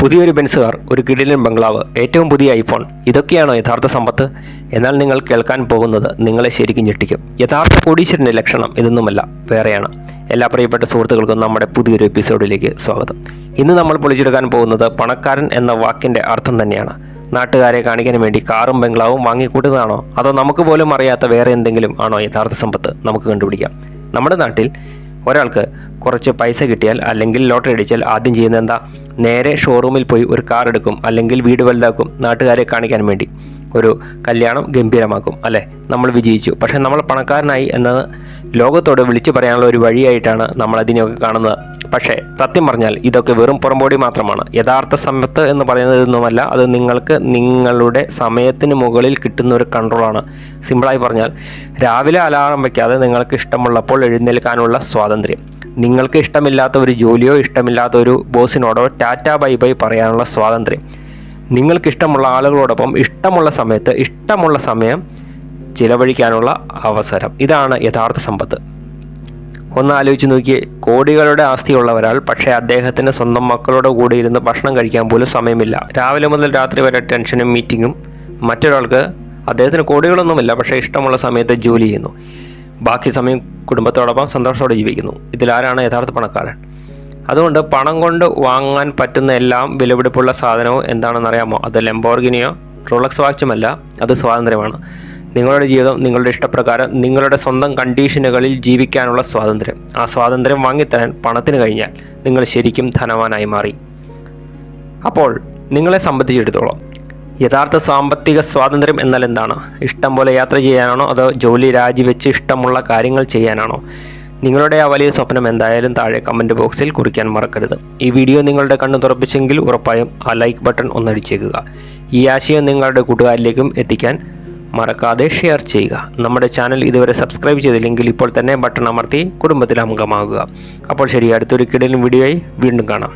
പുതിയൊരു Benz car, ഒരു കിടിലൻ ബംഗ്ലാവ്, ഏറ്റവും പുതിയ ഐഫോൺ, ഇതൊക്കെയാണോ യഥാർത്ഥ സമ്പത്ത്? എന്നാൽ നിങ്ങൾ കേൾക്കാൻ പോകുന്നത് നിങ്ങളെ ശരിക്കും ഞെട്ടിക്കും. യഥാർത്ഥ കോടീശ്വരൻ്റെ ലക്ഷണം ഇതൊന്നുമല്ല, വേറെയാണ്. എല്ലാ പ്രിയപ്പെട്ട സുഹൃത്തുക്കൾക്കും നമ്മുടെ പുതിയൊരു എപ്പിസോഡിലേക്ക് സ്വാഗതം. ഇന്ന് നമ്മൾ പൊളിച്ചെടുക്കാൻ പോകുന്നത് പണക്കാരൻ എന്ന വാക്കിൻ്റെ അർത്ഥം തന്നെയാണ്. നാട്ടുകാരെ കാണിക്കാൻ വേണ്ടി കാറും ബംഗ്ലാവും വാങ്ങിക്കൂട്ടുന്നതാണോ, അതോ നമുക്ക് പോലും അറിയാത്ത വേറെ എന്തെങ്കിലും ആണോ യഥാർത്ഥ സമ്പത്ത്? നമുക്ക് കണ്ടുപിടിക്കാം. നമ്മുടെ നാട്ടിൽ ഒരാൾക്ക് കുറച്ച് പൈസ കിട്ടിയാൽ അല്ലെങ്കിൽ ലോട്ടറി അടിച്ചാൽ ആദ്യം ചെയ്യുന്നത് എന്താ? നേരെ ഷോറൂമിൽ പോയി ഒരു കാർ എടുക്കും, അല്ലെങ്കിൽ വീട് വലുതാക്കും, നാട്ടുകാരെ കാണിക്കാൻ വേണ്ടി. ഒരു കല്യാണം ഗംഭീരമാക്കും, അല്ലേ? നമ്മൾ വിജയിച്ചു. പക്ഷേ നമ്മൾ പണക്കാരനായി എന്നത് ലോകത്തോട് വിളിച്ചു പറയാനുള്ള ഒരു വഴിയായിട്ടാണ് നമ്മൾ അതിനെയൊക്കെ കാണുന്നത്. പക്ഷേ സത്യം പറഞ്ഞാൽ ഇതൊക്കെ വെറും പുറംപോടി മാത്രമാണ്. യഥാർത്ഥ സമ്പത്ത് എന്ന് പറയുന്നതൊന്നുമല്ല, അത് നിങ്ങൾക്ക് നിങ്ങളുടെ സമയത്തിന് മുകളിൽ കിട്ടുന്ന ഒരു കൺട്രോളാണ്. സിമ്പിളായി പറഞ്ഞാൽ, രാവിലെ അലാറം വയ്ക്കാതെ നിങ്ങൾക്ക് ഇഷ്ടമുള്ളപ്പോൾ എഴുന്നേൽക്കാനുള്ള സ്വാതന്ത്ര്യം, നിങ്ങൾക്ക് ഇഷ്ടമില്ലാത്ത ഒരു ജോലിയോ ഇഷ്ടമില്ലാത്ത ഒരു ബോസിനോടോ ടാറ്റ ബൈ ബൈ പറയാനുള്ള സ്വാതന്ത്ര്യം, നിങ്ങൾക്കിഷ്ടമുള്ള ആളുകളോടൊപ്പം ഇഷ്ടമുള്ള സമയത്ത് ഇഷ്ടമുള്ള സമയം ചിലവഴിക്കാനുള്ള അവസരം, ഇതാണ് യഥാർത്ഥ സമ്പത്ത്. ഒന്ന് ആലോചിച്ച് നോക്കിയേ, കോടികളുടെ ആസ്തിയുള്ള ഒരാൾ, പക്ഷേ അദ്ദേഹത്തിന് സ്വന്തം മക്കളുടെ കൂടെ ഇരുന്ന് ഭക്ഷണം കഴിക്കാൻ പോലും സമയമില്ല. രാവിലെ മുതൽ രാത്രി വരെ ടെൻഷനും മീറ്റിങ്ങും. മറ്റൊരാൾക്ക്, അദ്ദേഹത്തിന് കോടികളൊന്നുമില്ല, പക്ഷേ ഇഷ്ടമുള്ള സമയത്ത് ജോലി ചെയ്യുന്നു, ബാക്കി സമയം കുടുംബത്തോടൊപ്പം സന്തോഷത്തോടെ ജീവിക്കുന്നു. ഇതിലാരാണ് യഥാർത്ഥ പണക്കാരൻ? അതുകൊണ്ട് പണം കൊണ്ട് വാങ്ങാൻ പറ്റുന്ന എല്ലാം വിലപിടിപ്പുള്ള സാധനവും എന്താണെന്ന് അറിയാമോ? അത് ലംബോർഗിനിയോ റോളക്സ് വാച്ചുമല്ല, അത് സ്വാതന്ത്ര്യമാണ്. നിങ്ങളുടെ ജീവിതം നിങ്ങളുടെ ഇഷ്ടപ്രകാരം നിങ്ങളുടെ സ്വന്തം കണ്ടീഷനുകളിൽ ജീവിക്കാനുള്ള സ്വാതന്ത്ര്യം. ആ സ്വാതന്ത്ര്യം വാങ്ങിത്തരാൻ പണത്തിന് കഴിഞ്ഞാൽ നിങ്ങൾ ശരിക്കും ധനവാനായി മാറി. അപ്പോൾ നിങ്ങളെ സംബന്ധിച്ചിടത്തോളം യഥാർത്ഥ സാമ്പത്തിക സ്വാതന്ത്ര്യം എന്നാൽ എന്താണ്? ഇഷ്ടം പോലെ യാത്ര ചെയ്യാനാണോ, അതോ ജോലി രാജിവെച്ച് ഇഷ്ടമുള്ള കാര്യങ്ങൾ ചെയ്യാനാണോ? നിങ്ങളുടെ ആ വലിയ സ്വപ്നം എന്തായാലും താഴെ കമൻറ്റ് ബോക്സിൽ കുറിക്കാൻ മറക്കരുത്. ഈ വീഡിയോ നിങ്ങളുടെ കണ്ണ് തുറപ്പിച്ചെങ്കിൽ ഉറപ്പായും ആ ലൈക്ക് ബട്ടൺ ഒന്നടിച്ചേക്കുക. ഈ ആശയം നിങ്ങളുടെ കൂട്ടുകാരിലേക്കും എത്തിക്കാൻ മറക്കാതെ ഷെയർ ചെയ്യുക. നമ്മുടെ ചാനൽ ഇതുവരെ സബ്സ്ക്രൈബ് ചെയ്തില്ലെങ്കിൽ ഇപ്പോൾ തന്നെ ബട്ടൺ അമർത്തി കുടുംബത്തിൽ അംഗമാകുക. അപ്പോൾ ശരി, അടുത്തൊരു കിടിലൻ വീഡിയോയിൽ വീണ്ടും കാണാം.